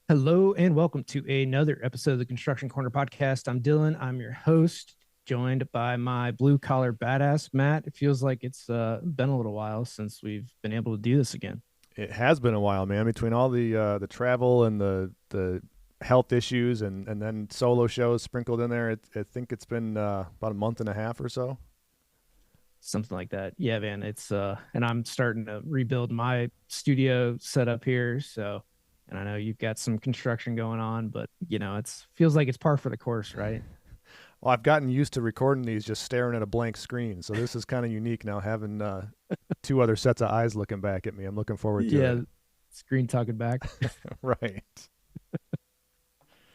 Hello and welcome to another episode of the Construction Corner podcast. I'm Dylan. I'm your host, joined by my blue collar badass Matt. It feels like it's been a little while since we've been able to do this again. It has been a while, man. Between all the travel and the health issues and then solo shows sprinkled in there, I think it's been about a month and a half or so. Something like that. Yeah, man. It's and I'm starting to rebuild my studio setup here. So and I know you've got some construction going on, but it's feels like it's par for the course, right? Well, I've gotten used to recording these just staring at a blank screen, so this is kind of unique now, having two other sets of eyes looking back at me. I'm looking forward to it. Yeah, screen talking back. Right.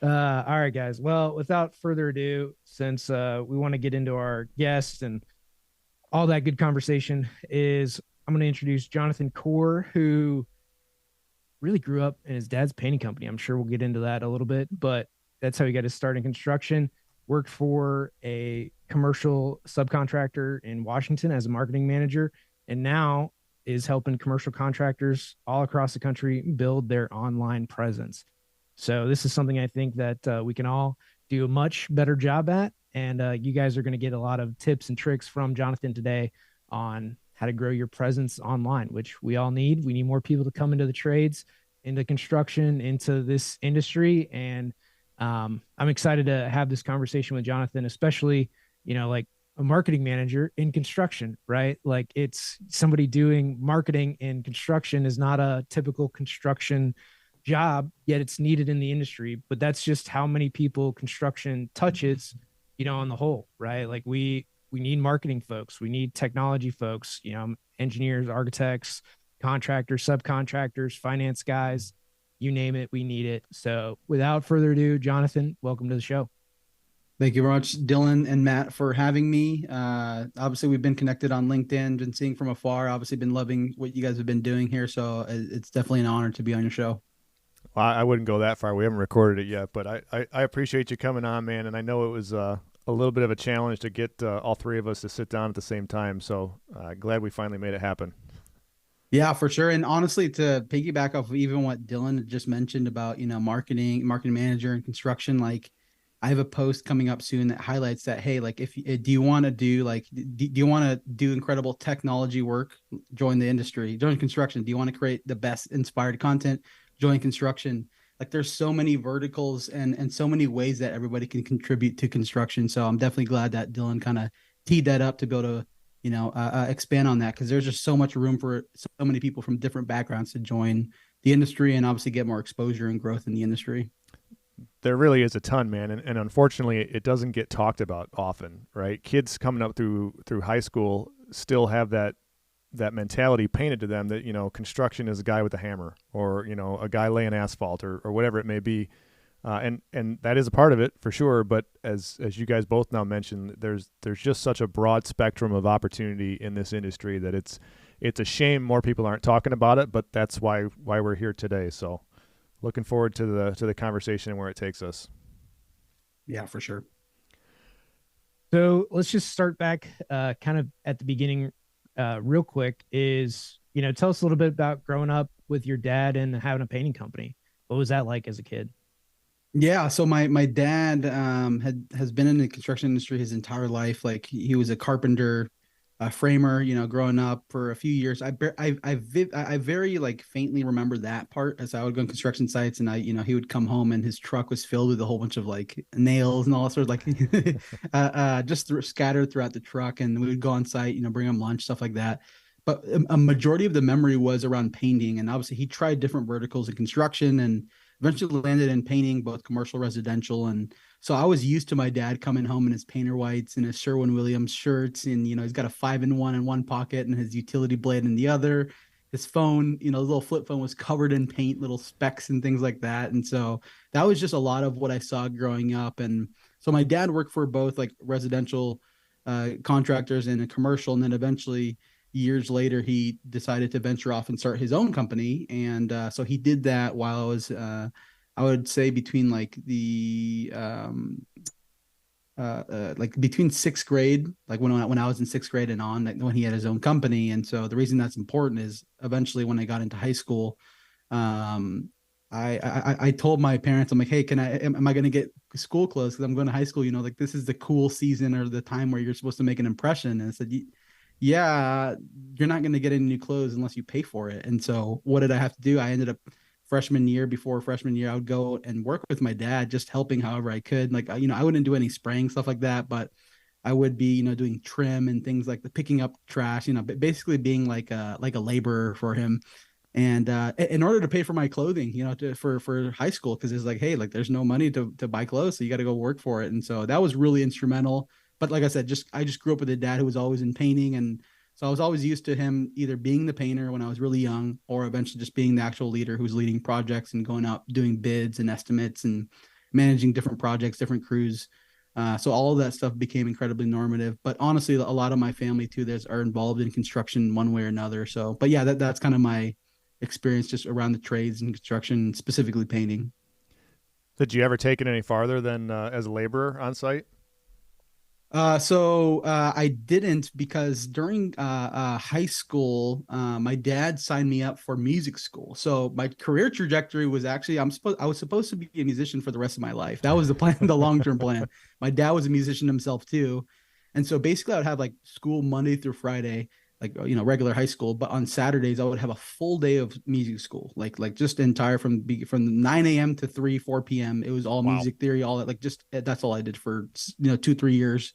All right, guys. Well, without further ado, since we want to get into our guests and all that good conversation, is I'm going to introduce Jonathan Cor, who really grew up in his dad's painting company. I'm sure we'll get into that a little bit, but that's how he got his start in construction. Worked for a commercial subcontractor in Washington as a marketing manager, and now is helping commercial contractors all across the country build their online presence. So this is something I think that we can all do a much better job at. And you guys are going to get a lot of tips and tricks from Jonathan today on how to grow your presence online, which we all need. We need more people to come into the trades, into construction, into this industry. And I'm excited to have this conversation with Jonathan, especially, like a marketing manager in construction, right? Like it's somebody doing marketing in construction is not a typical construction job, yet it's needed in the industry. But that's just how many people construction touches, on the whole, right? Like we need marketing folks, we need technology folks, engineers, architects, contractors, subcontractors, finance guys, you name it, we need it. So without further ado, Jonathan, welcome to the show. Thank you very much, Dylan and Matt, for having me. Obviously, we've been connected on LinkedIn, been seeing from afar. Obviously, been loving what you guys have been doing here. So it's definitely an honor to be on your show. Well, I wouldn't go that far. We haven't recorded it yet, but I appreciate you coming on, man. And I know it was a little bit of a challenge to get all three of us to sit down at the same time. So glad we finally made it happen. Yeah, for sure. And honestly, to piggyback off of even what Dylan just mentioned about, marketing manager and construction, like I have a post coming up soon that highlights that, hey, like if do you want to do do you want to do incredible technology work, join the industry, join construction. Do you want to create the best inspired content, join construction? Like there's so many verticals and so many ways that everybody can contribute to construction. So I'm definitely glad that Dylan kind of teed that up to be able to expand on that, because there's just so much room for so many people from different backgrounds to join the industry and obviously get more exposure and growth in the industry. There really is a ton, man, and unfortunately, it doesn't get talked about often, right? Kids coming up through high school still have that mentality painted to them that construction is a guy with a hammer, or a guy laying asphalt, or whatever it may be, and that is a part of it for sure. But as you guys both now mentioned, there's just such a broad spectrum of opportunity in this industry that it's a shame more people aren't talking about it. But that's why we're here today. So looking forward to the conversation and where it takes us. Yeah, for sure. So let's just start back kind of at the beginning real quick. Is tell us a little bit about growing up with your dad and having a painting company. What was that like as a kid? Yeah, so my dad has been in the construction industry his entire life. Like he was a carpenter, a framer, growing up for a few years. I very like faintly remember that part, as I would go on construction sites, and he would come home and his truck was filled with a whole bunch of like nails and all that sort of like just scattered throughout the truck, and we would go on site, bring him lunch, stuff like that. But a majority of the memory was around painting, and obviously he tried different verticals in construction and eventually landed in painting, both commercial, residential. And so I was used to my dad coming home in his painter whites and his Sherwin-Williams shirts. And, he's got a 5-in-1 in one pocket and his utility blade in the other. His phone, the little flip phone was covered in paint, little specks and things like that. And so that was just a lot of what I saw growing up. And so my dad worked for both like residential contractors and a commercial. And then eventually years later, he decided to venture off and start his own company. And so he did that while I was, I would say between like like between sixth grade, like when I was in sixth grade and on, like when he had his own company. And so the reason that's important is eventually when I got into high school, I told my parents, I'm like, hey, am I going to get school clothes? Because I'm going to high school, like this is the cool season or the time where you're supposed to make an impression. And I said, yeah, you're not going to get any new clothes unless you pay for it. And so what did I have to do? I ended up freshman year, before freshman year, I would go and work with my dad, just helping however I could. Like, I wouldn't do any spraying stuff like that, but I would be, doing trim and things like the picking up trash, basically being like a laborer for him. And in order to pay for my clothing, for high school, because it's like, hey, like there's no money to buy clothes, so you got to go work for it. And so that was really instrumental. But like I said, I just grew up with a dad who was always in painting, and so I was always used to him either being the painter when I was really young, or eventually just being the actual leader who's leading projects and going out doing bids and estimates and managing different projects, different crews. So all of that stuff became incredibly normative. But honestly, a lot of my family too, are involved in construction one way or another. So, but yeah, that's kind of my experience just around the trades and construction, specifically painting. Did you ever take it any farther than as a laborer on site? I didn't, because during high school, my dad signed me up for music school. So my career trajectory was actually I was supposed to be a musician for the rest of my life. That was the plan, the long term plan. My dad was a musician himself too, and so basically I would have like school Monday through Friday, like regular high school. But on Saturdays I would have a full day of music school, like just entire from 9 a.m. to 3 4 p.m. It was all Wow. music theory, all that, like just that's all I did for 2 3 years.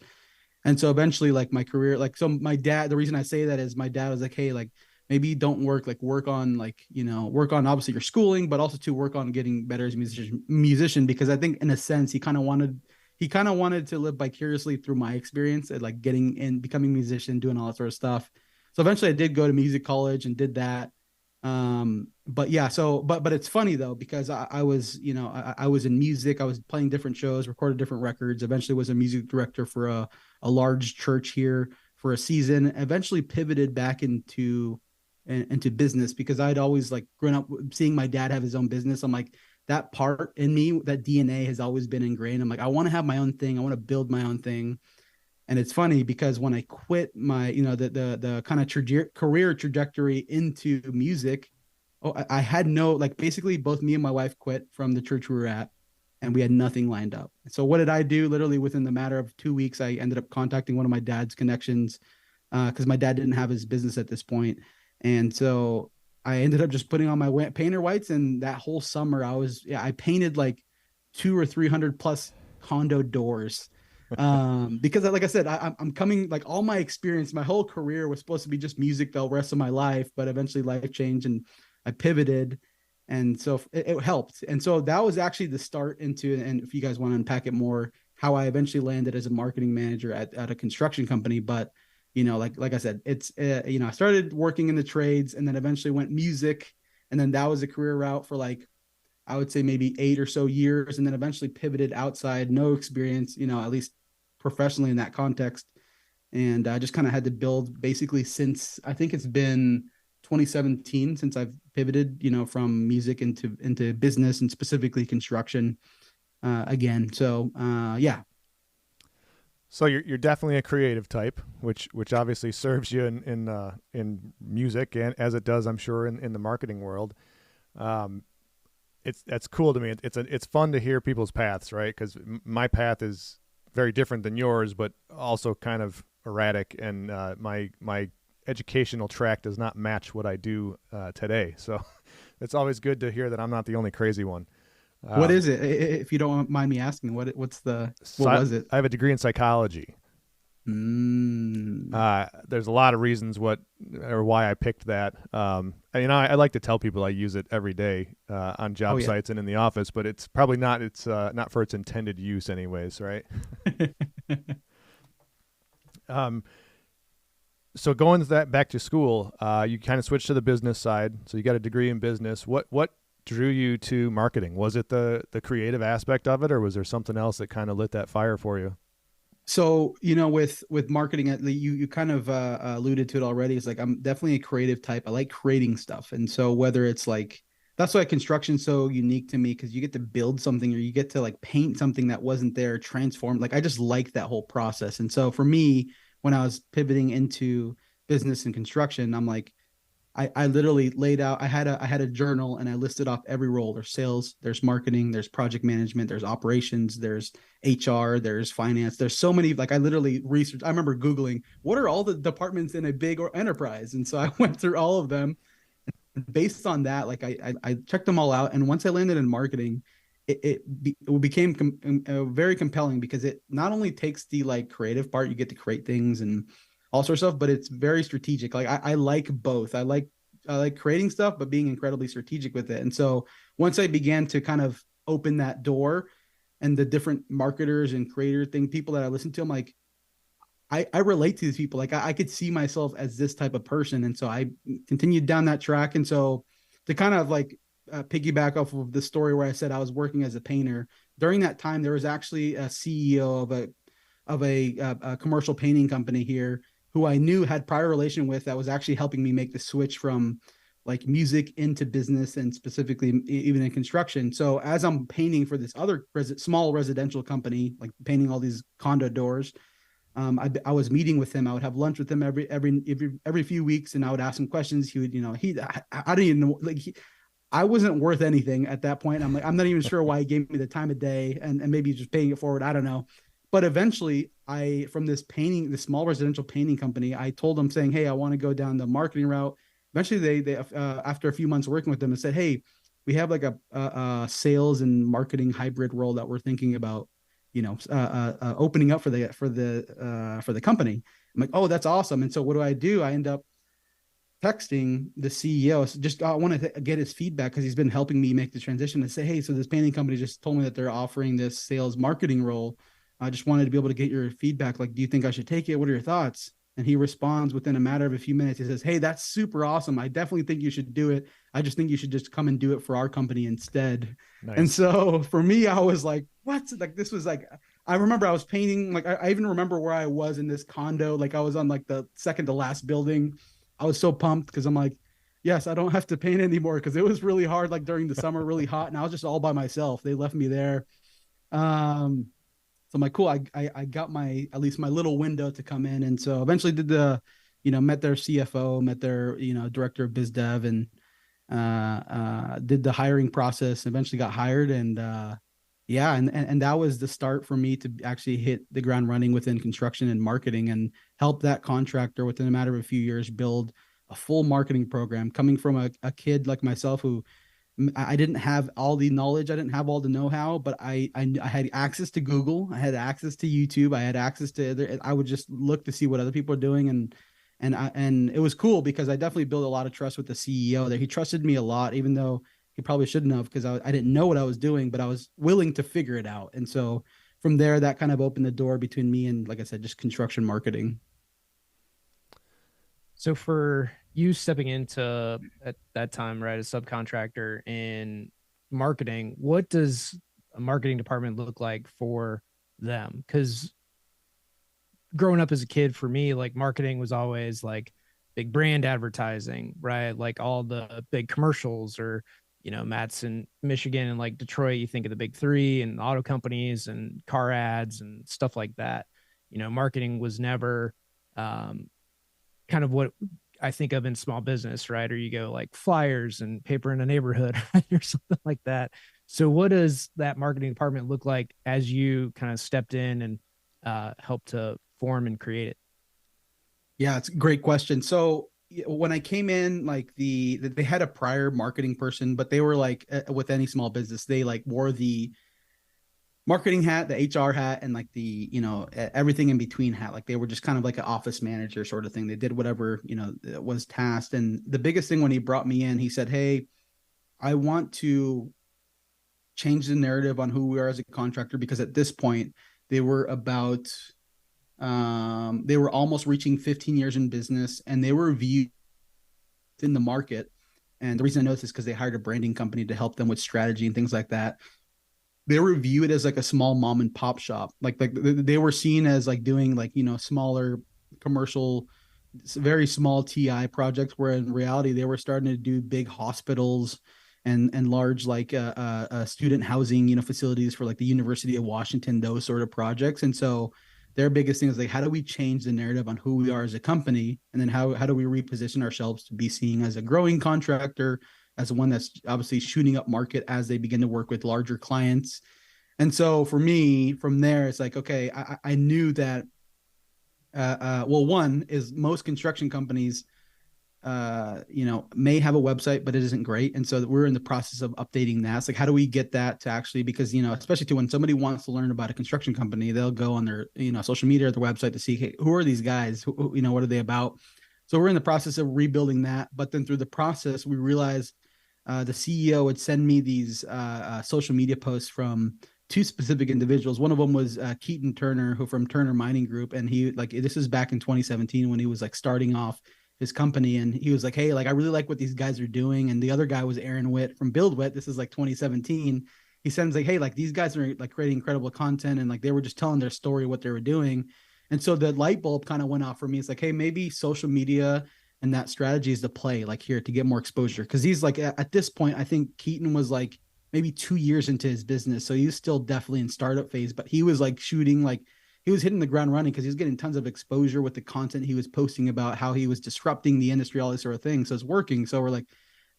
And so eventually, like my career, like, so my dad, the reason I say that is my dad was like, hey, like maybe don't work on like, work on obviously your schooling, but also to work on getting better as a musician, because I think in a sense, he kind of wanted to live vicariously through my experience at like getting in, becoming a musician, doing all that sort of stuff. So eventually I did go to music college and did that. But yeah, but it's funny though, because I was, I was in music, I was playing different shows, recorded different records, eventually was a music director for a large church here for a season, eventually pivoted back into business, because I'd always like grown up seeing my dad have his own business. I'm like, that part in me, that DNA has always been ingrained. I'm like, I want to have my own thing. I want to build my own thing. And it's funny because when I quit my, the kind of career trajectory into music, I had no, like, basically both me and my wife quit from the church we were at, and we had nothing lined up. So what did I do? Literally within the matter of 2 weeks, I ended up contacting one of my dad's connections, because my dad didn't have his business at this point. And so I ended up just putting on my painter whites. And that whole summer I painted like 200 or 300 plus condo doors. Because like I said, I'm coming, like all my experience, my whole career was supposed to be just music the rest of my life, but eventually life changed and I pivoted. And so it helped. And so that was actually the start into, and if you guys want to unpack it more, how I eventually landed as a marketing manager at a construction company. But, like I said, it's, I started working in the trades and then eventually went music. And then that was a career route for like, I would say maybe 8 or so years, and then eventually pivoted outside, no experience, at least professionally in that context. And I just kind of had to build basically since, I think it's been 2017 since I've pivoted, from music into business and specifically construction again. So yeah. So you're definitely a creative type, which obviously serves you in music, and as it does, I'm sure, in the marketing world. That's cool to me. It's fun to hear people's paths, right? Because my path is very different than yours, but also kind of erratic, and my educational track does not match what I do today. So it's always good to hear that I'm not the only crazy one. What is it? If you don't mind me asking, what was it? I have a degree in psychology. Mm. There's a lot of reasons why I picked that. I like to tell people I use it every day on job sites and in the office, but it's probably not. It's not for its intended use, anyways, right? So going back to school, you kind of switched to the business side. So you got a degree in business. What drew you to marketing? Was it the creative aspect of it, or was there something else that kind of lit that fire for you? So, with marketing, you kind of alluded to it already. It's like, I'm definitely a creative type. I like creating stuff. And so whether it's like, that's why construction's so unique to me, because you get to build something, or you get to like paint something that wasn't there, transform. Like, I just like that whole process. And so for me, when I was pivoting into business and construction, I'm like, I literally laid out, I had a journal and I listed off every role. There's sales, there's marketing, there's project management, there's operations, there's HR, there's finance. There's so many, like I literally researched, I remember Googling, what are all the departments in a big or enterprise? And so I went through all of them. Based on that, like I checked them all out. And once I landed in marketing, it became very compelling because it not only takes the like creative part, you get to create things and all sorts of stuff, but it's very strategic. Like I like both. I like creating stuff, but being incredibly strategic with it. And so once I began to kind of open that door and the different marketers and creator thing, people that I listen to, I'm like, I relate to these people. Like I could see myself as this type of person. And so I continued down that track. And so to kind of like piggyback off of the story where I said I was working as a painter, during that time, there was actually a CEO of a commercial painting company here who I knew had prior relation with that was actually helping me make the switch from like music into business and specifically even in construction. So as I'm painting for this other small residential company, like painting all these condo doors, I was meeting with him. I would have lunch with him every few weeks, and I would ask him questions. He would, I don't even know, like I wasn't worth anything at that point. I'm like, I'm not even sure why he gave me the time of day, and maybe just paying it forward. I don't know. But eventually, from this small residential painting company, I told them saying, hey, I want to go down the marketing route. Eventually, they after a few months working with them, and said, hey, we have like a sales and marketing hybrid role that we're thinking about opening up for the company. I'm like, oh, that's awesome. And so what do? I end up texting the CEO. So just I want to get his feedback because he's been helping me make the transition and say, hey, so this painting company just told me that they're offering this sales marketing role. I just wanted to be able to get your feedback. Like, do you think I should take it? What are your thoughts? And he responds within a matter of a few minutes. He says, hey, that's super awesome. I definitely think you should do it. I just think you should just come and do it for our company instead. Nice. And so for me, I was like, what? Like, this was like, I remember I was painting, like, I even remember where I was in this condo. Like, I was on like the second to last building. I was so pumped because I'm like, yes, I don't have to paint anymore because it was really hard, like during the summer, really hot. And I was just all by myself. They left me there. So I'm like, cool. I got at least my little window to come in. And so eventually did met their CFO, met their, director of biz dev, and did the hiring process, eventually got hired. And yeah. And that was the start for me to actually hit the ground running within construction and marketing and help that contractor within a matter of a few years build a full marketing program, coming from a kid like myself who I didn't have all the knowledge. I didn't have all the know-how, but I had access to Google. I had access to YouTube. I had access to I would just look to see what other people are doing. And it was cool because I definitely built a lot of trust with the CEO there. He trusted me a lot, even though he probably shouldn't have, because I didn't know what I was doing, but I was willing to figure it out. And so from there, that kind of opened the door between me and, like I said, just construction marketing. So for you stepping into at that time, right, as subcontractor in marketing, what does a marketing department look like for them? Because growing up as a kid, for me, like marketing was always like big brand advertising, right? Like all the big commercials, or Matt's in Michigan and like Detroit, you think of the big three and auto companies and car ads and stuff like that. Marketing was never kind of what I think of in small business, right? Or you go like flyers and paper in a neighborhood or something like that. So what does that marketing department look like as you kind of stepped in and helped to form and create it? Yeah, it's a great question. So when I came in, like they had a prior marketing person, but they were like with any small business, they like wore the marketing hat, the HR hat, and like the, everything in between hat. Like they were just kind of like an office manager sort of thing. They did whatever, was tasked. And the biggest thing when he brought me in, he said, hey, I want to change the narrative on who we are as a contractor, because at this point they were they were almost reaching 15 years in business, and they were viewed in the market. And the reason I know this is because they hired a branding company to help them with strategy and things like that. They were viewed as like a small mom and pop shop. Like they were seen as like doing like, smaller commercial, very small TI projects, where in reality they were starting to do big hospitals and large like student housing, facilities for like the University of Washington, those sort of projects. And so their biggest thing is like, how do we change the narrative on who we are as a company? And then how do we reposition ourselves to be seen as a growing contractor, as one that's obviously shooting up market as they begin to work with larger clients. And so for me, from there, it's like, okay, I knew that, well, one is most construction companies may have a website, but it isn't great. And so we're in the process of updating that. It's like, how do we get that to actually, because, especially to when somebody wants to learn about a construction company, they'll go on their, social media or their website to see, hey, who are these guys? What are they about? So we're in the process of rebuilding that. But then through the process, we realized the CEO would send me these social media posts from two specific individuals. One of them was Keaton Turner, who from Turner Mining Group. And he this is back in 2017 when he was like starting off his company, and he was like, hey, like I really like what these guys are doing. And the other guy was Aaron Witt from BuildWitt. This is like 2017. He sends like, hey, like these guys are like creating incredible content, and like they were just telling their story, what they were doing. And so the light bulb kind of went off for me. It's like, hey, maybe social media and that strategy is the play, like here to get more exposure. Cause he's like, at this point, I think Keaton was like maybe 2 years into his business. So he was still definitely in startup phase, but he was like shooting, like he was hitting the ground running because he was getting tons of exposure with the content he was posting about how he was disrupting the industry, all this sort of thing. So it's working. So we're like,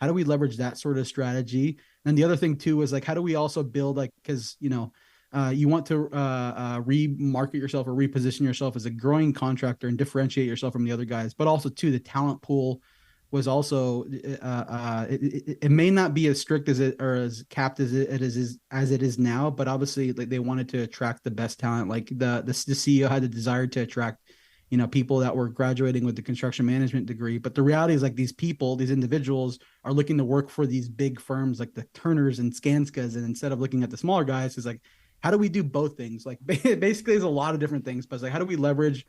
how do we leverage that sort of strategy? And the other thing too was like, how do we also build, like, because you want to remarket yourself or reposition yourself as a growing contractor and differentiate yourself from the other guys, but also too, the talent pool was also it may not be as strict as it or as capped as it is now, but obviously like they wanted to attract the best talent. Like the CEO had the desire to attract people that were graduating with the construction management degree. But the reality is like these individuals are looking to work for these big firms like the Turners and Skanskas, and instead of looking at the smaller guys, it's like, how do we do both things? Like basically there's a lot of different things, but it's like, how do we leverage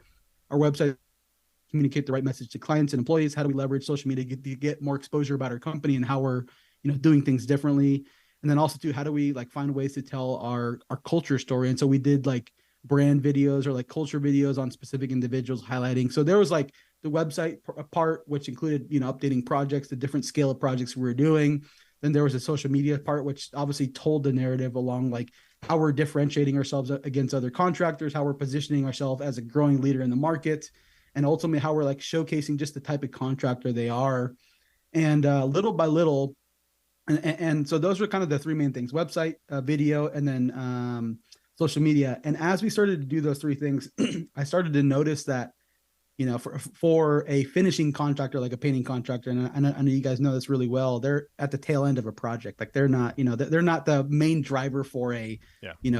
our website, communicate the right message to clients and employees? How do we leverage social media to get more exposure about our company and how we're doing things differently? And then also too, how do we like find ways to tell our culture story? And so we did like brand videos or like culture videos on specific individuals highlighting. So there was like the website part, which included updating projects, the different scale of projects we were doing. Then there was a social media part, which obviously told the narrative along like how we're differentiating ourselves against other contractors, how we're positioning ourselves as a growing leader in the market, and ultimately how we're like showcasing just the type of contractor they are. And little by little, and so those were kind of the three main things: website, video, and then social media. And as we started to do those three things, I started to notice that for a finishing contractor, like a painting contractor, and I know you guys know this really well, they're at the tail end of a project. Like they're not the main driver for a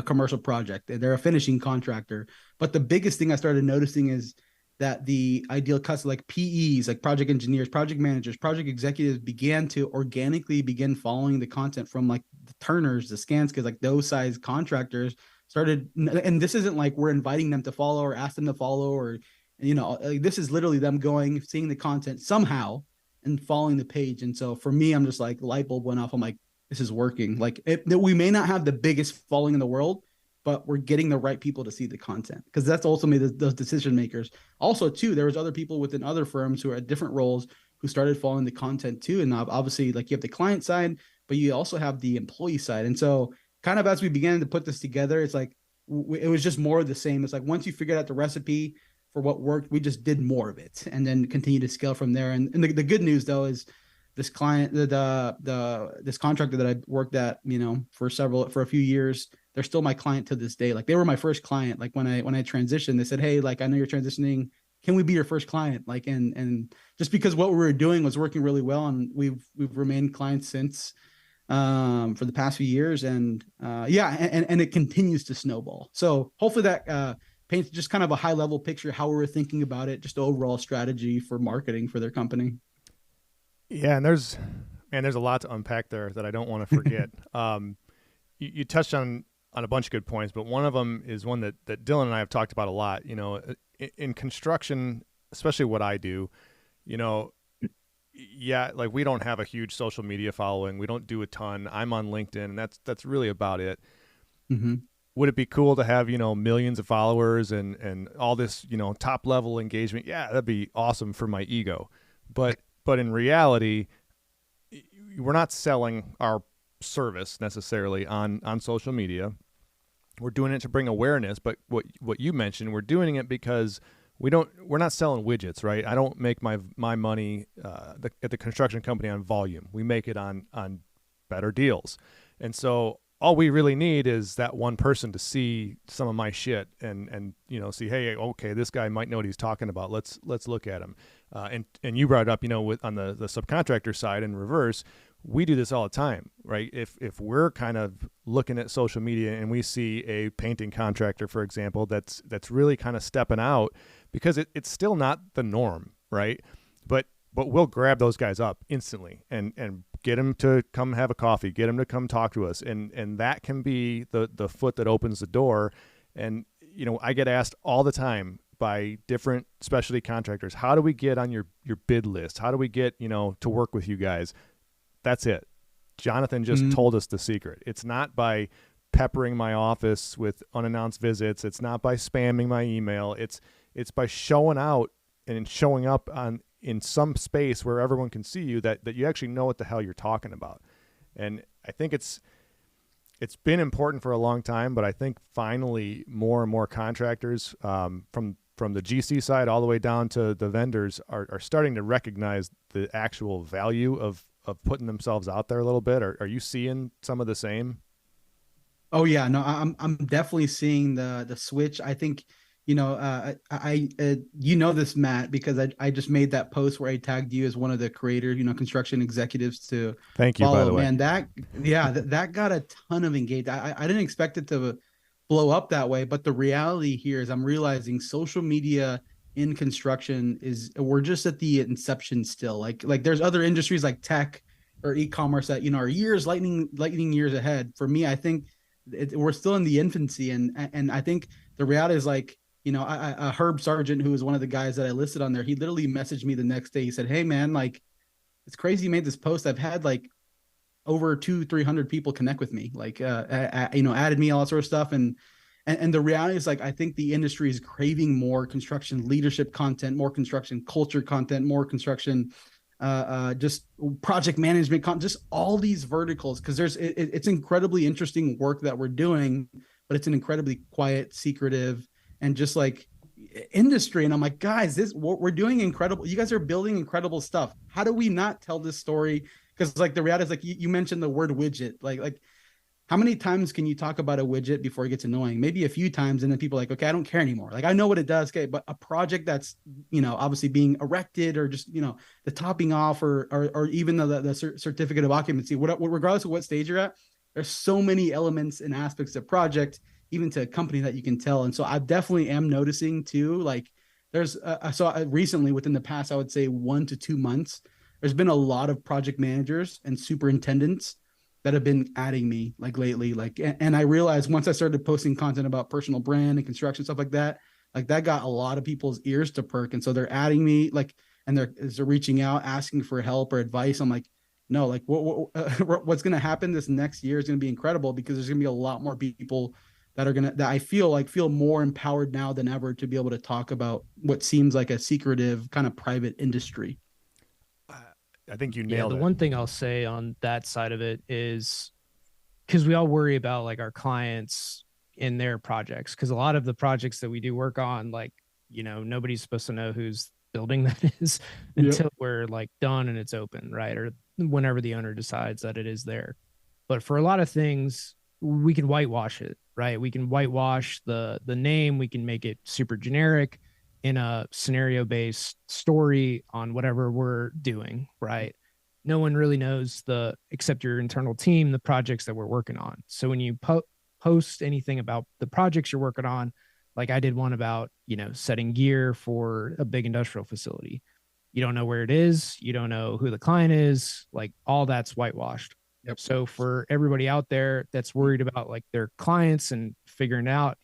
commercial project. They're a finishing contractor. But the biggest thing I started noticing is that the ideal customer, like PEs, like project engineers, project managers, project executives, began to organically begin following the content from like the Turners, the Skanskas, like those size contractors started. And this isn't like we're inviting them to follow or ask them to follow, or like this is literally them going, seeing the content somehow and following the page. And so for me, I'm just like, the light bulb went off. I'm like, this is working. Like we may not have the biggest following in the world, but we're getting the right people to see the content, because that's ultimately those decision makers. Also, too, there was other people within other firms who are at different roles who started following the content too. And obviously, like you have the client side, but you also have the employee side. And so kind of as we began to put this together, it's like it was just more of the same. It's like once you figured out the recipe for what worked, we just did more of it and then continue to scale from there. And the good news though is this client, this contractor that I worked at, for a few years, they're still my client to this day. Like they were my first client. Like when I transitioned, they said, hey, like I know you're transitioning, can we be your first client? Like and just because what we were doing was working really well, and we've remained clients since for the past few years. And and it continues to snowball. So hopefully that paints just kind of a high level picture how we were thinking about it, just overall strategy for marketing for their company. Yeah, and there's a lot to unpack there that I don't want to forget. You touched on a bunch of good points, but one of them is one that Dillon and I have talked about a lot. In construction, especially what I do, like we don't have a huge social media following. We don't do a ton. I'm on LinkedIn, and that's really about it. Mm-hmm. Would it be cool to have, millions of followers and all this, top level engagement? Yeah, that'd be awesome for my ego. But in reality, we're not selling our service necessarily on social media. we're doing it to bring awareness, but what you mentioned, we're doing it because we're not selling widgets, right? I don't make my money at the construction company on volume. We make it on better deals. And so all we really need is that one person to see some of my shit and see, hey, okay, this guy might know what he's talking about. Let's look at him. And you brought it up, with on the subcontractor side in reverse, we do this all the time, right? If we're kind of looking at social media and we see a painting contractor, for example, that's really kind of stepping out, because it's still not the norm, right? But we'll grab those guys up instantly and get them to come have a coffee, get them to come talk to us, and that can be the foot that opens the door. And I get asked all the time by different specialty contractors, how do we get on your bid list? How do we get to work with you guys? That's it. Jonathan just told us the secret. It's not by peppering my office with unannounced visits. It's not by spamming my email. It's by showing out and showing up in some space where everyone can see you, that you actually know what the hell you're talking about. And I think it's been important for a long time, but I think finally more and more contractors from the GC side all the way down to the vendors are starting to recognize the actual value of putting themselves out there a little bit. Are you seeing some of the same? Oh yeah, no, I'm definitely seeing the switch. I think, I this, Matt, because I just made that post where I tagged you as one of the creator, construction executives to thank you follow. by the way, man, that got a ton of engagement. I didn't expect it to blow up that way, but the reality here is I'm realizing social media in construction we're just at the inception still. Like there's other industries like tech or e-commerce that are years lightning years ahead. For me, I think we're still in the infancy, and I think the reality is like, Herb Sargent, who was one of the guys that I listed on there, he literally messaged me the next day. He said, hey man, like, it's crazy you made this post. I've had like over 200-300 people connect with me, like added me, all that sort of stuff. And the reality is, like, I think the industry is craving more construction leadership content, more construction culture content, more construction just project management just all these verticals, because it's incredibly interesting work that we're doing, but it's an incredibly quiet, secretive, and just like industry. And I'm like, guys, we're doing incredible. You guys are building incredible stuff. How do we not tell this story? Because like the reality is, like, you mentioned the word widget, like how many times can you talk about a widget before it gets annoying? Maybe a few times, and then people are like, okay, I don't care anymore. Like, I know what it does, okay, but a project that's obviously being erected, or just the topping off, or even the certificate of occupancy, regardless of what stage you're at, there's so many elements and aspects of project, even to a company, that you can tell. And so I definitely am noticing too, like there's recently, within the past, I would say 1 to 2 months, there's been a lot of project managers and superintendents that have been adding me, like, lately. Like, and I realized once I started posting content about personal brand and construction, stuff like that got a lot of people's ears to perk. And so they're adding me, and they're reaching out, asking for help or advice. I'm like, no, like what's going to happen this next year is going to be incredible, because there's going to be a lot more people that I feel more empowered now than ever to be able to talk about what seems like a secretive kind of private industry. I think you nailed it. The one thing I'll say on that side of it is, because we all worry about like our clients in their projects, because a lot of the projects that we do work on, like, nobody's supposed to know whose building that is until we're like done and it's open, right? Or whenever the owner decides that it is there. But for a lot of things, we can whitewash it, right? We can whitewash the name. We can make it super generic in a scenario-based story on whatever we're doing, right? No one really knows except your internal team, the projects that we're working on. So when you post anything about the projects you're working on, like I did one about, setting gear for a big industrial facility. You don't know where it is. You don't know who the client is. Like, all that's whitewashed. Yep. So for everybody out there that's worried about like their clients and figuring out,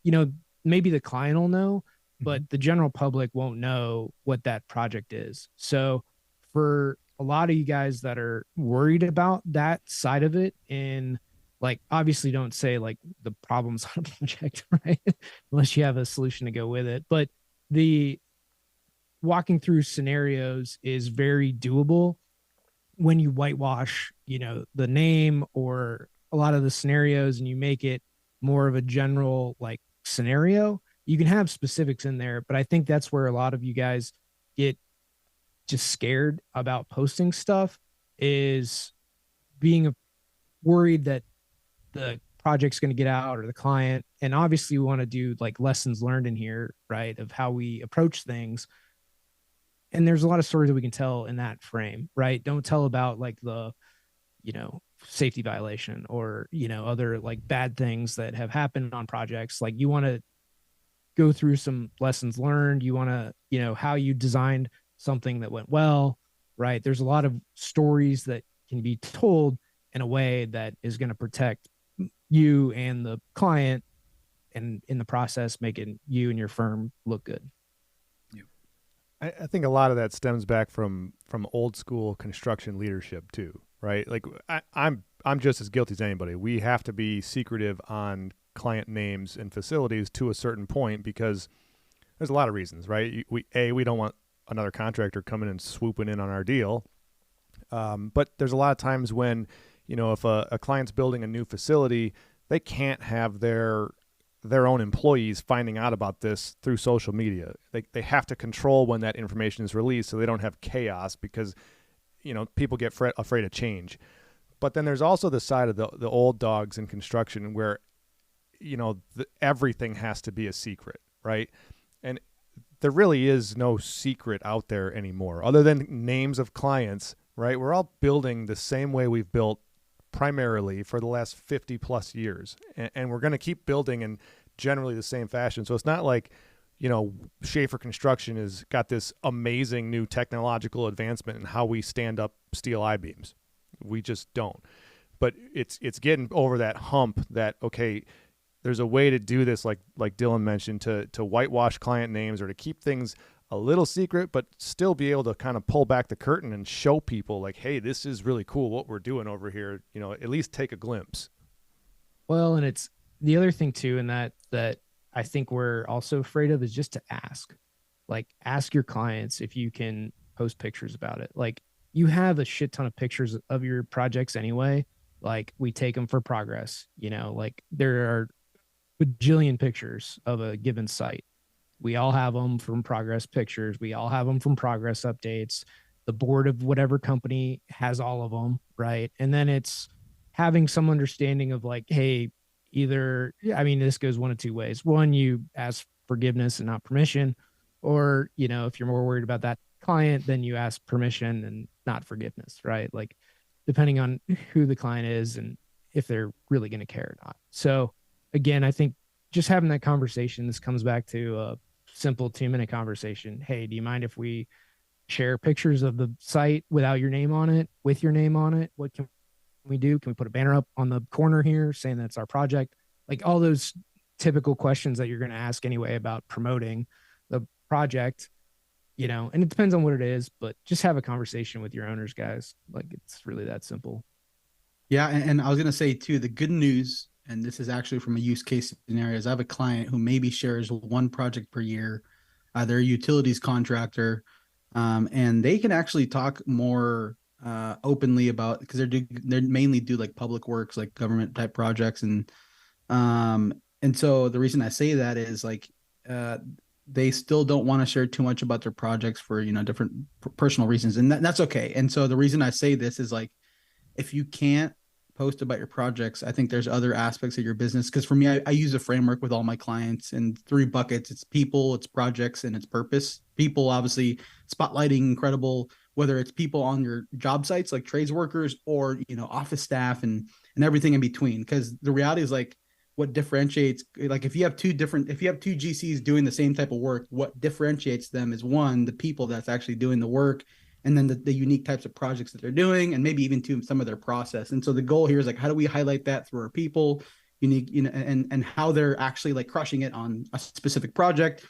maybe the client will know, but the general public won't know what that project is. So for a lot of you guys that are worried about that side of it, and like, obviously don't say like the problems on a project, right? Unless you have a solution to go with it. But the walking through scenarios is very doable when you whitewash, the name or a lot of the scenarios, and you make it more of a general like scenario. You can have specifics in there, but I think that's where a lot of you guys get just scared about posting stuff, is being worried that the project's going to get out or the client. And obviously we want to do like lessons learned in here, right, of how we approach things. And there's a lot of stories that we can tell in that frame, right? Don't tell about like the, safety violation or, other like bad things that have happened on projects. Like you want to go through some lessons learned. You want to, how you designed something that went well, right? There's a lot of stories that can be told in a way that is going to protect you and the client, and in the process making you and your firm look good. I think a lot of that stems back from old school construction leadership too, right? Like I'm just as guilty as anybody. We have to be secretive on client names and facilities to a certain point because there's a lot of reasons, right? We don't want another contractor coming and swooping in on our deal. But there's a lot of times when, if a client's building a new facility, they can't have their own employees finding out about this through social media. They have to control when that information is released so they don't have chaos because, people get afraid of change. But then there's also the side of the old dogs in construction where, everything has to be a secret, right? And there really is no secret out there anymore other than names of clients, right? We're all building the same way we've built primarily for the last 50 plus years. And we're going to keep building in generally the same fashion. So it's not like, Schaefer Construction has got this amazing new technological advancement in how we stand up steel I-beams. We just don't. But it's getting over that hump that, okay, there's a way to do this, like Dillon mentioned, to whitewash client names or to keep things a little secret, but still be able to kind of pull back the curtain and show people like, hey, this is really cool what we're doing over here. At least take a glimpse. Well, and it's the other thing too, and that I think we're also afraid of is just to ask. Like, ask your clients if you can post pictures about it. Like, you have a shit ton of pictures of your projects anyway. Like, we take them for progress. Like there are bajillion pictures of a given site. We all have them from progress pictures. We all have them from progress updates. The board of whatever company has all of them, right? And then it's having some understanding of like, hey, this goes one of two ways. One, you ask forgiveness and not permission, or, if you're more worried about that client, then you ask permission and not forgiveness, right? Like, depending on who the client is and if they're really going to care or not. So again, I think just having that conversation, this comes back to a simple 2-minute conversation. Hey, do you mind if we share pictures of the site without your name on it, with your name on it? What can we do? Can we put a banner up on the corner here saying that's our project? Like all those typical questions that you're going to ask anyway about promoting the project, and it depends on what it is, but just have a conversation with your owners, guys. Like, it's really that simple. Yeah. And I was going to say too, the good news, and this is actually from a use case scenario, is I have a client who maybe shares one project per year. They're a utilities contractor, and they can actually talk more openly about, because they mainly do like public works, like government type projects, and so the reason I say that is like they still don't want to share too much about their projects for different personal reasons, and that's okay. And so the reason I say this is like, if you can't post about your projects, I think there's other aspects of your business. Because for me, I use a framework with all my clients in 3 buckets. It's people, it's projects, and it's purpose. People, obviously, spotlighting incredible, whether it's people on your job sites like trades workers or office staff and everything in between. Because the reality is like, what differentiates, like if you have two GCs doing the same type of work, what differentiates them is, one, the people that's actually doing the work, and then the unique types of projects that they're doing, and maybe even to some of their process. And so the goal here is like, how do we highlight that through our people, unique, and how they're actually like crushing it on a specific project,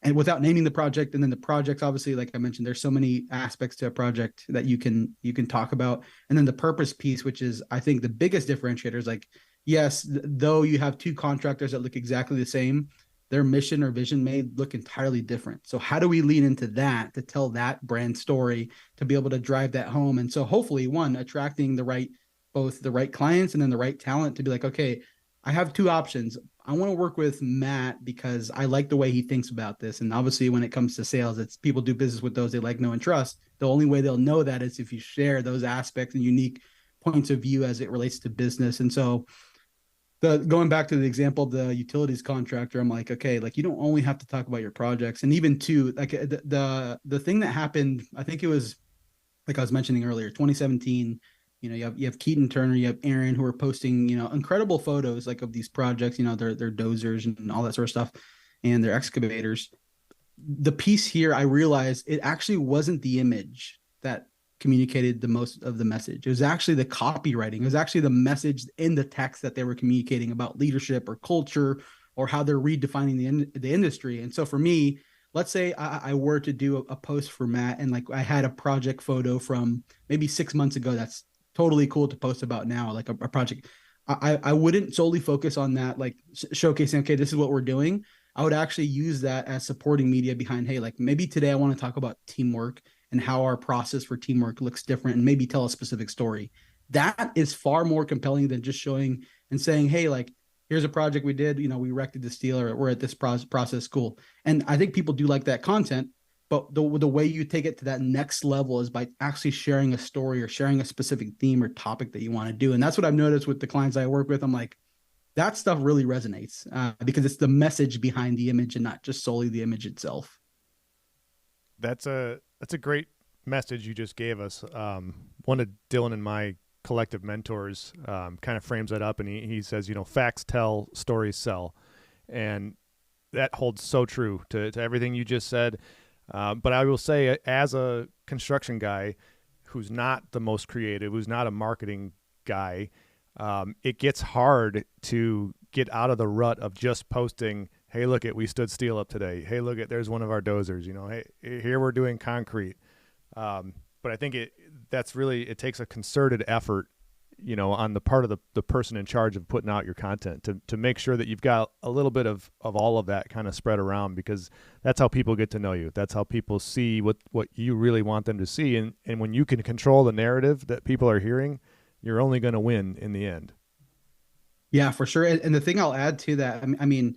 and without naming the project. And then the projects, obviously, like I mentioned, there's so many aspects to a project that you can talk about. And then the purpose piece, which is, I think, the biggest differentiator, is like, yes, though you have 2 contractors that look exactly the same, their mission or vision may look entirely different. So how do we lean into that to tell that brand story, to be able to drive that home? And so hopefully, one, attracting both the right clients and then the right talent to be like, okay, I have two options. I want to work with Matt because I like the way he thinks about this. And obviously, when it comes to sales, it's people do business with those they like, know, and trust. The only way they'll know that is if you share those aspects and unique points of view as it relates to business. And so, the going back to the example of the utilities contractor, I'm like, okay, like you don't only have to talk about your projects, and even too, like the thing that happened, I think it was like I was mentioning earlier, 2017. You have Keaton Turner, you have Aaron, who are posting incredible photos like of these projects, their dozers and all that sort of stuff, and their excavators. The piece here, I realized it actually wasn't the image that communicated the most of the message. It was actually the copywriting. It was actually the message in the text that they were communicating about leadership or culture or how they're redefining the industry. And so for me, let's say I were to do a post for Matt and like I had a project photo from maybe 6 months ago that's totally cool to post about now, like a project. I wouldn't solely focus on that, like showcasing, okay, this is what we're doing. I would actually use that as supporting media behind, hey, like maybe today I want to talk about teamwork and how our process for teamwork looks different and maybe tell a specific story. That is far more compelling than just showing and saying, hey, like, here's a project we did, we erected the steel or we're at this process school. And I think people do like that content, but the way you take it to that next level is by actually sharing a story or sharing a specific theme or topic that you want to do. And that's what I've noticed with the clients I work with. I'm like, that stuff really resonates because it's the message behind the image and not just solely the image itself. That's a great message you just gave us. One of Dillon and my collective mentors kind of frames that up, and he says, facts tell, stories sell, and that holds so true to everything you just said. But I will say, as a construction guy who's not the most creative, who's not a marketing guy, it gets hard to get out of the rut of just posting, hey, look we stood steel up today. Hey, look there's one of our dozers, hey, here we're doing concrete. But I think it takes a concerted effort, on the part of the person in charge of putting out your content to make sure that you've got a little bit of all of that kind of spread around, because that's how people get to know you. That's how people see what you really want them to see. And when you can control the narrative that people are hearing, you're only going to win in the end. Yeah, for sure. And the thing I'll add to that, I mean,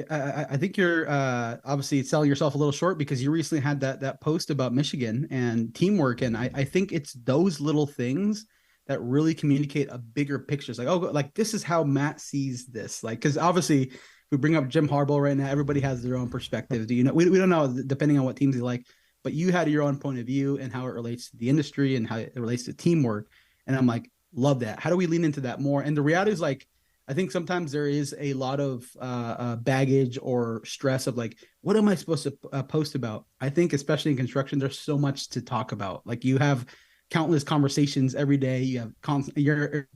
I think you're obviously selling yourself a little short because you recently had that post about Michigan and teamwork, and I think it's those little things that really communicate a bigger picture. It's like, oh, like this is how Matt sees this, like because obviously if we bring up Jim Harbaugh right now, everybody has their own perspective. Do we don't know depending on what teams you like, but you had your own point of view and how it relates to the industry and how it relates to teamwork, and I'm like, love that. How do we lean into that more? And the reality is like, I think sometimes there is a lot of baggage or stress of like, what am I supposed to post about? I think especially in construction, there's so much to talk about. Like you have countless conversations every day. You have you're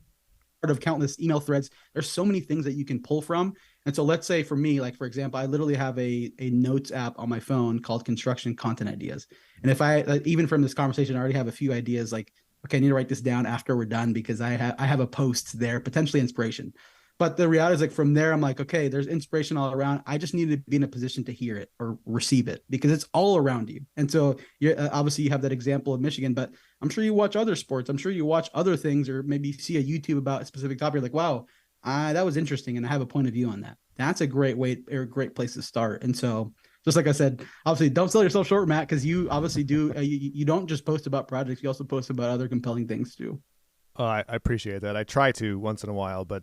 part of countless email threads. There's so many things that you can pull from. And so let's say for me, like for example, I literally have a notes app on my phone called Construction Content Ideas. And if I even from this conversation, I already have a few ideas like, okay, I need to write this down after we're done because I have a post there, potentially inspiration. But the reality is like from there, I'm like, okay, there's inspiration all around. I just need to be in a position to hear it or receive it because it's all around you. And so you're obviously you have that example of Michigan, but I'm sure you watch other sports. I'm sure you watch other things or maybe see a YouTube about a specific topic. You're like, wow, that was interesting. And I have a point of view on that. That's a great way or a great place to start. And so just like I said, obviously don't sell yourself short, Matt, because you obviously do. You don't just post about projects. You also post about other compelling things too. I appreciate that. I try to once in a while, but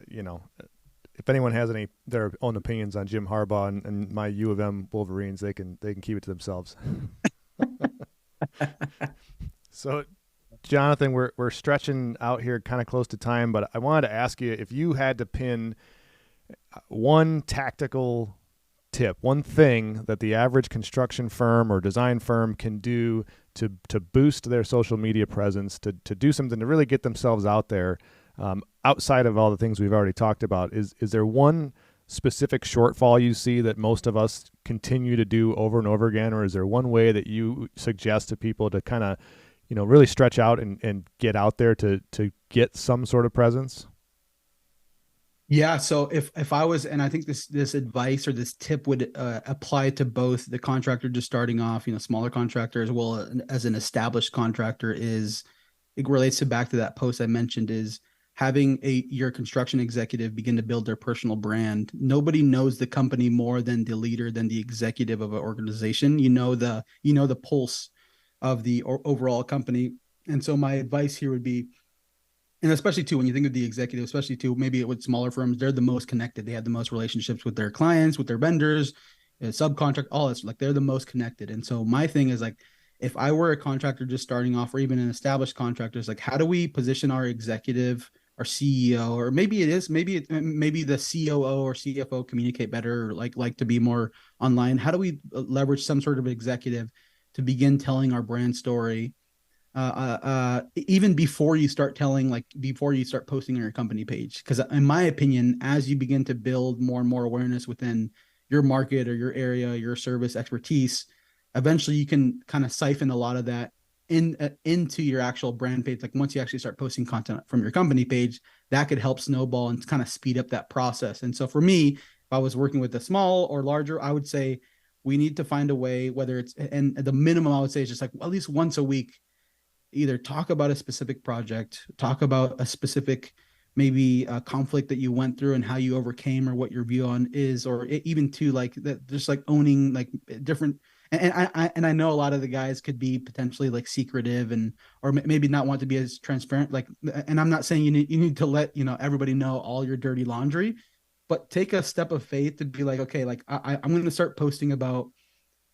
if anyone has their own opinions on Jim Harbaugh and my U of M Wolverines, they can keep it to themselves. So, Jonathan, we're stretching out here kind of close to time, but I wanted to ask you if you had to pin one tactical tip, one thing that the average construction firm or design firm can do to boost their social media presence, to do something to really get themselves out there. Outside of all the things we've already talked about, is there one specific shortfall you see that most of us continue to do over and over again, or is there one way that you suggest to people to kind of, really stretch out and get out there to get some sort of presence? Yeah. So if I was, and I think this advice or this tip would apply to both the contractor just starting off, smaller contractor as well as an established contractor, is it relates to back to that post I mentioned is having your construction executive begin to build their personal brand. Nobody knows the company more than the leader, than the executive of an organization. The pulse of the overall company. And so my advice here would be, and especially too, when you think of the executive, especially too, maybe with smaller firms, they're the most connected. They have the most relationships with their clients, with their vendors, subcontract, all this. Like, they're the most connected. And so my thing is, like, if I were a contractor just starting off, or even an established contractor, it's like, how do we position our executive, our CEO, or maybe the COO or CFO communicate better, or like to be more online? How do we leverage some sort of executive to begin telling our brand story, even before you start posting on your company page? Because in my opinion, as you begin to build more and more awareness within your market or your area, your service expertise, eventually you can kind of siphon a lot of that into your actual brand page. Like, once you actually start posting content from your company page, that could help snowball and kind of speed up that process. And so for me, if I was working with a small or larger, I would say we need to find a way, whether it's, and the minimum I would say is just like at least once a week, either talk about a specific project, talk about a specific, maybe a conflict that you went through and how you overcame, or what your view on is, or even to like that, just like owning like different. And I know a lot of the guys could be potentially like secretive, and or maybe not want to be as transparent. Like, and I'm not saying you need to let everybody know all your dirty laundry, but take a step of faith to be like, okay, like I'm going to start posting about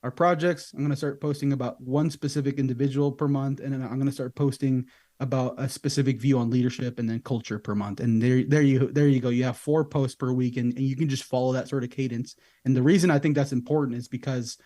our projects. I'm going to start posting about one specific individual per month, and then I'm going to start posting about a specific view on leadership and then culture per month. And there you go. You have 4 posts per week, and you can just follow that sort of cadence. And the reason I think that's important is because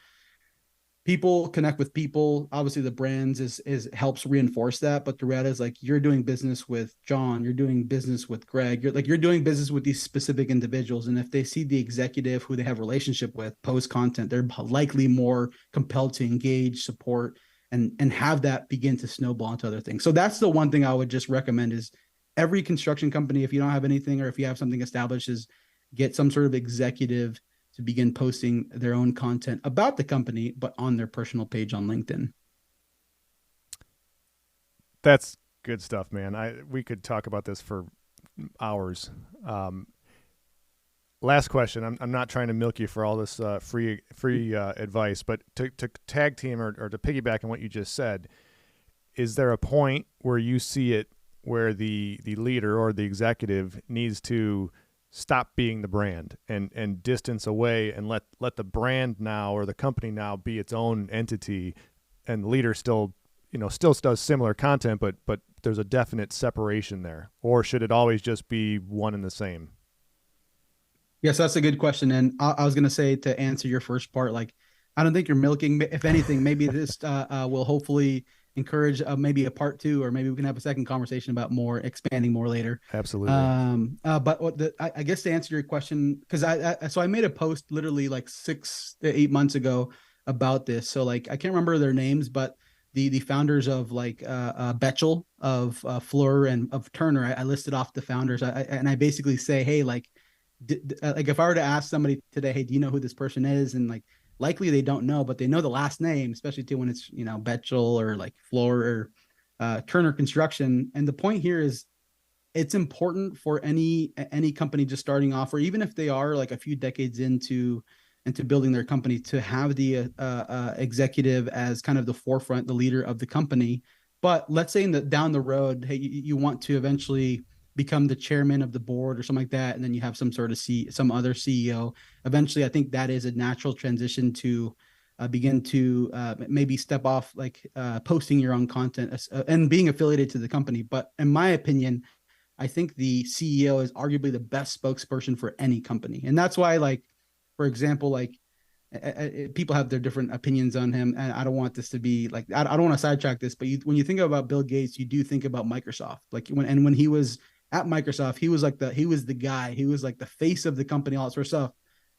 people connect with people. Obviously the brands is helps reinforce that, but the reality is, like, you're doing business with John, you're doing business with Greg, you're doing business with these specific individuals, and if they see the executive who they have a relationship with post content, they're likely more compelled to engage, support, and have that begin to snowball into other things. So that's the one thing I would just recommend is, every construction company, if you don't have anything, or if you have something established, is get some sort of executive to begin posting their own content about the company, but on their personal page on LinkedIn. That's good stuff, man. We could talk about this for hours. Last question. I'm not trying to milk you for all this free advice, but to tag team or to piggyback on what you just said, is there a point where you see it where the leader or the executive needs to stop being the brand and distance away and let the brand now, or the company now, be its own entity, and the leader still does similar content, but there's a definite separation there? Or should it always just be one and the same? Yes, that's a good question. And I was going to say, to answer your first part, like, I don't think you're milking. If anything, maybe this will hopefully encourage maybe a part 2, or maybe we can have a second conversation about expanding more later. Absolutely. But I guess to answer your question, because I made a post literally like 6 to 8 months ago about this. So, like, I can't remember their names, but the founders of like Betchel, of Fleur, and of Turner, I listed off the founders. And I basically say, hey, like if I were to ask somebody today, hey, do you know who this person is? And like, likely they don't know, but they know the last name, especially too when it's Betchel or like Fleur or Turner Construction. And the point here is, it's important for any company just starting off, or even if they are like a few decades into building their company, to have the executive as kind of the forefront, the leader of the company. But let's say down the road, hey, you want to eventually become the chairman of the board or something like that, and then you have some sort of some other CEO. Eventually, I think that is a natural transition to begin to maybe step off, like posting your own content and being affiliated to the company. But in my opinion, I think the CEO is arguably the best spokesperson for any company. And that's why, like, for example, like people have their different opinions on him. And I don't want this to be like, I don't want to sidetrack this, but when you think about Bill Gates, you do think about Microsoft. Like when he was at Microsoft, he was the guy, he was like the face of the company, all that sort of stuff.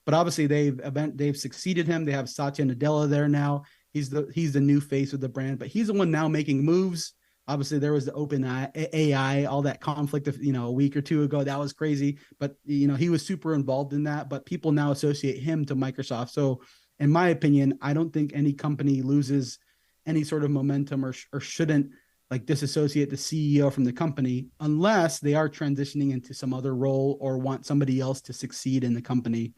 But obviously they've succeeded him. They have Satya Nadella there now. He's the new face of the brand, but he's the one now making moves. Obviously, there was the open AI, all that conflict of, a week or 2 ago. That was crazy. But, he was super involved in that. But people now associate him to Microsoft. So in my opinion, I don't think any company loses any sort of momentum or shouldn't like disassociate the CEO from the company unless they are transitioning into some other role or want somebody else to succeed in the company.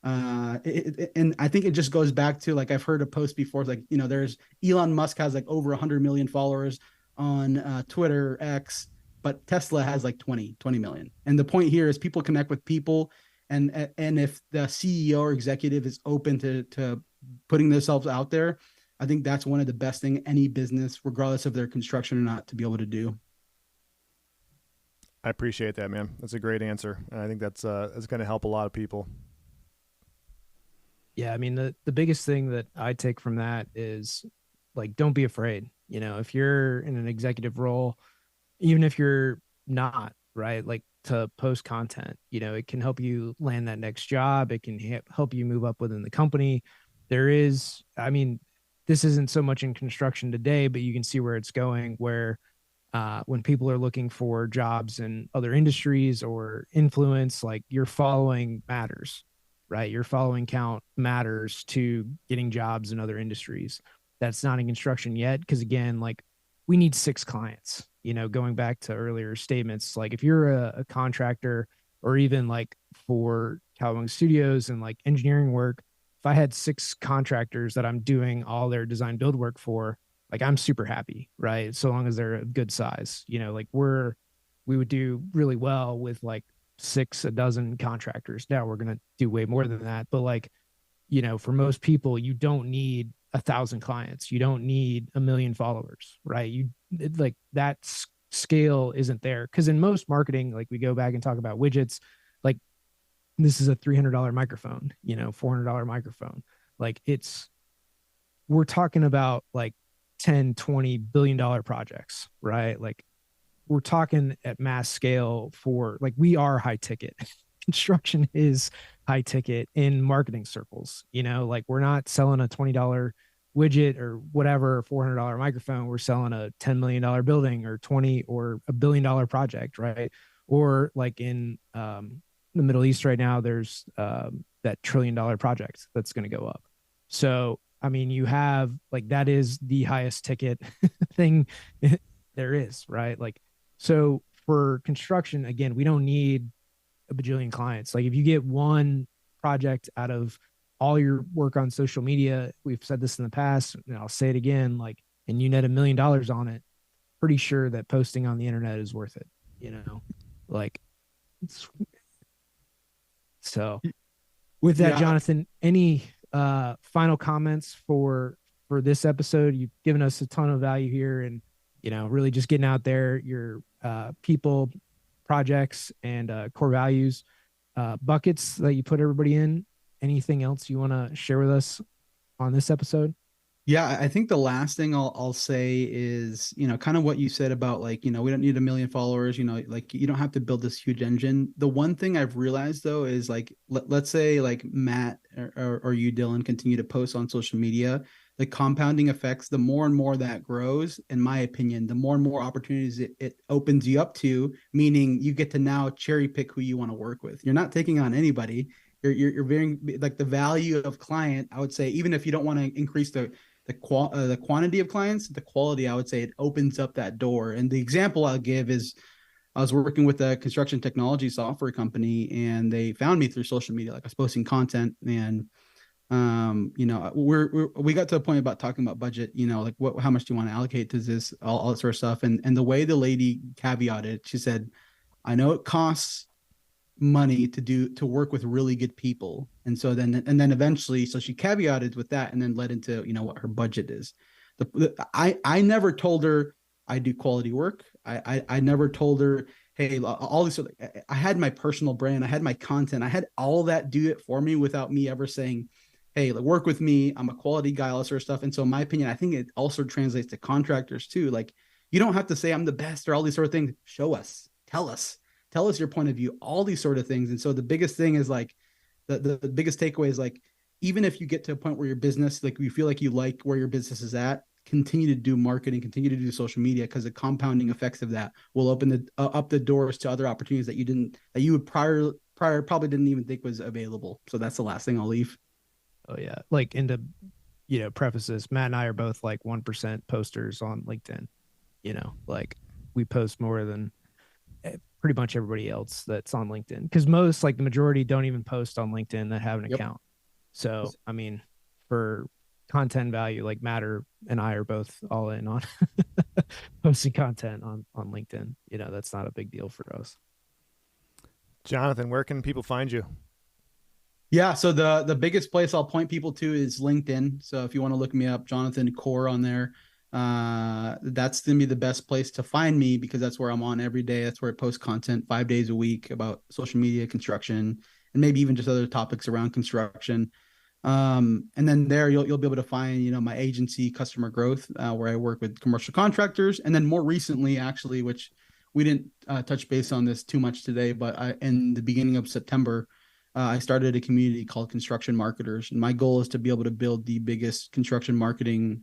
And I think it just goes back to, like, I've heard a post before, like, there's Elon Musk has like over 100 million followers on Twitter X, but Tesla has like 20 million. And the point here is people connect with people. And if the CEO or executive is open to putting themselves out there, I think that's one of the best thing any business, regardless of their construction or not, to be able to do. I appreciate that, man. That's a great answer. And I think that's going to help a lot of people. Yeah, I mean the biggest thing that I take from that is like don't be afraid. If you're in an executive role, even if you're not, right? Like to post content, it can help you land that next job. It can help you move up within the company. I mean, this isn't so much in construction today, but you can see where it's going, where when people are looking for jobs in other industries or influence, like your following matters, right? Your following count matters to getting jobs in other industries. That's not in construction yet. Cause again, like we need 6 clients, going back to earlier statements. Like if you're a contractor or even like for Cowabunga Studios and like engineering work, if I had 6 contractors that I'm doing all their design build work for, like I'm super happy, right? So long as they're a good size, like we would do really well with like 6 a dozen contractors. Now we're going to do way more than that. But like, for most people, you don't need 1,000 clients. You don't need 1 million followers, right? Like that scale isn't there. Cause in most marketing, like we go back and talk about widgets, like this is a $300 microphone, $400 microphone. Like we're talking about like 10, $20 billion projects, right? Like we're talking at mass scale for like, we are high ticket. Construction is high ticket in marketing circles, like we're not selling a $20 widget or whatever, $400 microphone. We're selling a $10 million building or 20 or $1 billion project, right? Or like in the Middle East right now, there's that $1 trillion project that's going to go up. So I mean, you have like that is the highest ticket thing there is, right? Like, so for construction, again, we don't need a bajillion clients. Like, if you get one project out of all your work on social media, we've said this in the past, and I'll say it again, like, and you net $1 million on it, pretty sure that posting on the internet is worth it, like, so with that, Yeah, Jonathan, any final comments for this episode? You've given us a ton of value here, and really just getting out there your people, projects, and core values buckets that you put everybody in. Anything else you want to share with us on this episode? Yeah, I think the last thing I'll say is, kind of what you said about, like, we don't need 1 million followers, like you don't have to build this huge engine. The one thing I've realized though is, like, let's say like Matt or you, Dylan, continue to post on social media, the compounding effects, the more and more that grows, in my opinion, the more and more opportunities it opens you up to, meaning you get to now cherry pick who you want to work with. You're not taking on anybody. You're very, like, the value of client, I would say, even if you don't want to increase the quantity of clients, the quality, I would say it opens up that door. And the example I'll give is I was working with a construction technology software company, and they found me through social media. Like, I was posting content, and we got to a point about talking about budget, like how much do you want to allocate to this, all that sort of stuff. And the way the lady caveated, she said, I know it costs money to work with really good people. And then eventually, so she caveated with that, and then led into what her budget is. I never told her I do quality work. I never told her, hey, all this. I had my personal brand, I had my content, I had all that do it for me without me ever saying, hey, work with me, I'm a quality guy, all that sort of stuff. And so in my opinion, I think it also translates to contractors too. Like, you don't have to say I'm the best or all these sort of things. Show us, tell us your point of view, all these sort of things. And so the biggest thing is, like, the biggest takeaway is, like, even if you get to a point where your business, like, you feel like you like where your business is at, continue to do marketing, continue to do social media, because the compounding effects of that will open up the doors to other opportunities that you would prior probably didn't even think was available. So that's the last thing I'll leave. Oh yeah, like, into preface this, Matt and I are both like 1% posters on LinkedIn. Like we post more than pretty much everybody else that's on LinkedIn, because most, like the majority, don't even post on LinkedIn that have an Yep. account. So I mean, for content value, like Matter and I are both all in on posting content on LinkedIn. That's not a big deal for us. Jonathan, where can people find you? Yeah, so the biggest place I'll point people to is LinkedIn. So if you want to look me up, Jonathan Cor on there, that's gonna be the best place to find me, because that's where I'm on every day. That's where I post content 5 days a week about social media, construction, and maybe even just other topics around construction. And then there you'll be able to find my agency, Customer Growth, where I work with commercial contractors. And then more recently, actually, which we didn't touch base on this too much today, but in the beginning of September, I started a community called Construction Marketers, and my goal is to be able to build the biggest construction marketing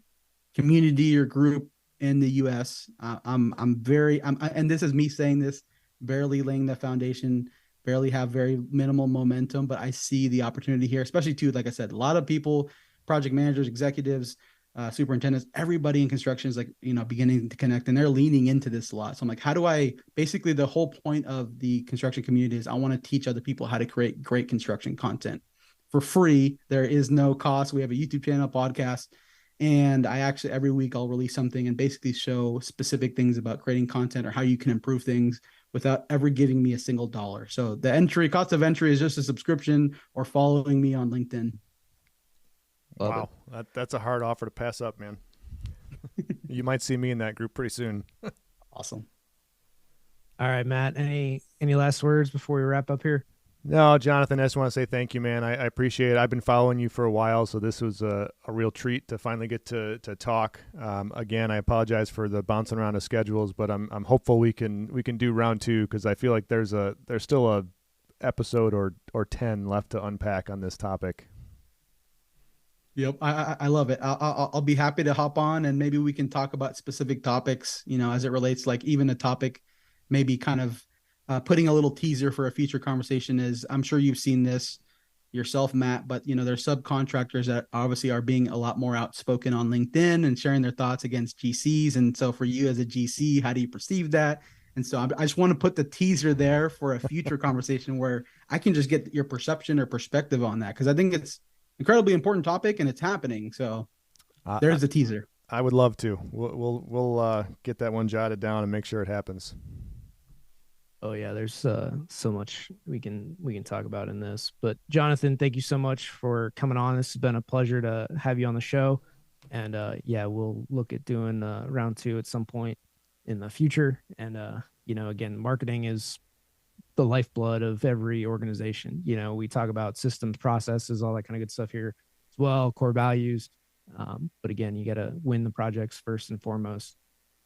community or group in the U.S. And this is me saying this, barely laying the foundation, barely have very minimal momentum, but I see the opportunity here, especially too, like I said, a lot of people, project managers, executives, superintendents, everybody in construction is like, beginning to connect, and they're leaning into this a lot. So I'm like, how do I, basically the whole point of the construction community is I want to teach other people how to create great construction content for free. There is no cost. We have a YouTube channel, podcast, and I actually, every week I'll release something and basically show specific things about creating content or how you can improve things without ever giving me a single dollar. So the cost of entry is just a subscription or following me on LinkedIn. Love it. Wow, that's a hard offer to pass up, man. You might see me in that group pretty soon. Awesome. All right, Matt, any last words before we wrap up here? No, Jonathan, I just want to say thank you, man. I appreciate it. I've been following you for a while, so this was a real treat to finally get to talk. Again, I apologize for the bouncing around of schedules, but I'm hopeful we can do round two, because I feel like there's still a episode or 10 left to unpack on this topic. Yep, I love it. I'll be happy to hop on, and maybe we can talk about specific topics, as it relates, like even a topic, maybe kind of putting a little teaser for a future conversation is, I'm sure you've seen this yourself, Matt, but there's subcontractors that obviously are being a lot more outspoken on LinkedIn and sharing their thoughts against GCs. And so for you as a GC, how do you perceive that? And so I just want to put the teaser there for a future conversation where I can just get your perception or perspective on that, because I think it's incredibly important topic and it's happening. So there's the teaser. I would love to. We'll get that one jotted down and make sure it happens. Oh yeah, there's so much we can talk about in this. But Jonathan, thank you so much for coming on. This has been a pleasure to have you on the show. And yeah, we'll look at doing round two at some point in the future. And again, marketing is the lifeblood of every organization. We talk about systems, processes, all that kind of good stuff here as well, core values. But again, you got to win the projects first and foremost.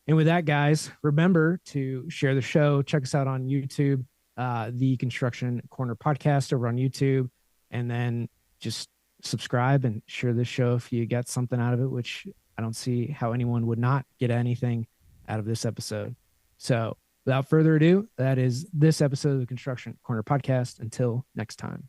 And with that, guys, remember to share the show. Check us out on YouTube, the Construction Corner podcast over on YouTube, and then just subscribe and share this show if you get something out of it, which I don't see how anyone would not get anything out of this episode. So without further ado, that is this episode of the Construction Corner podcast. Until next time.